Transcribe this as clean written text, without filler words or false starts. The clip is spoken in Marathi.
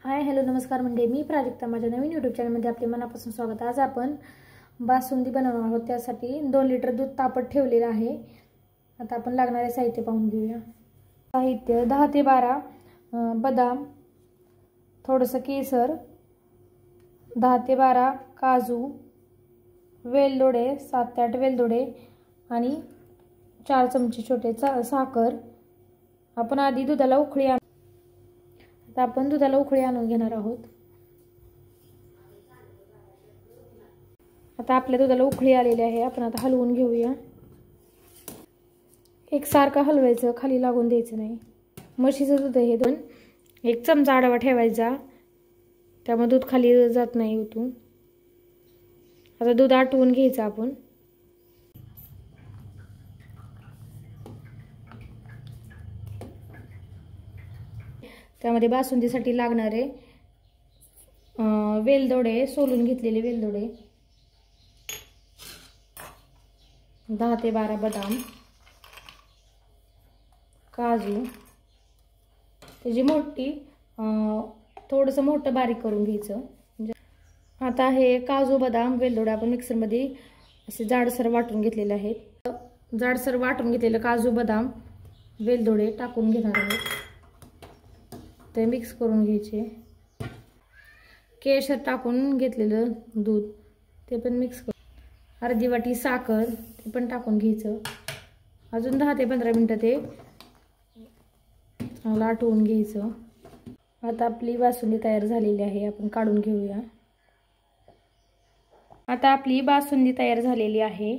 हाय हॅलो नमस्कार मंडळी, मी प्राजक्ता. माझ्या नवीन यूट्यूब चॅनलमध्ये आपले मनापासून स्वागत. आज आपण बासुंदी बनवणार आहोत. त्यासाठी 2 लिटर दूध तापत ठेवलेलं आहे. आता आपण लागणारे साहित्य पाहून घेऊया. साहित्य 10 ते 12 बदाम, थोडंसं केसर, 10 ते 12 काजू, वेलदोडे 7 ते 8 वेलदोडे आणि 4 चमचे छोटे साखर. आपण आधी दुधाला उकळी आता आपण दुधाला उकळी आणून घेणार आहोत. आता आपल्या दुधाला उकळी आलेली आहे. आपण आता हलवून घेऊया. एकसारखं हलवायचं, खाली लागून द्यायचं नाही. म्हशीचं दूध आहे हे. 1 चमचा आडवा ठेवायचा, त्यामुळे दूध खाली जात नाही उतून. आता दूध आटवून घ्यायचं आपण. त्यामध्ये बासुंदीसाठी लागणारे वेलदोडे, सोलून घेतलेले वेलदोडे, 10 ते 12 बदाम, काजू, त्याची मोठी थोडंसं मोठं बारीक करून घ्यायचं. आता हे काजू, बदाम, वेलदोडे आपण मिक्सरमध्ये असे जाडसर वाटून घेतलेले आहेत. जाडसर वाटून घेतलेलं काजू, बदाम, वेलदोडे टाकून घेणार आहोत. ते मिक्स करून घ्यायचे. केशर टाकून घेतलेलं दूध ते पण मिक्स करून, अर्धी वाटी साखर ते पण टाकून घ्यायचं. अजून 10 ते 15 मिनिटं ते चांगलं आटवून घ्यायचं. आता आपली बासुंदी तयार झालेली आहे. आपण काढून घेऊया. आता आपली बासुंदी तयार झालेली आहे.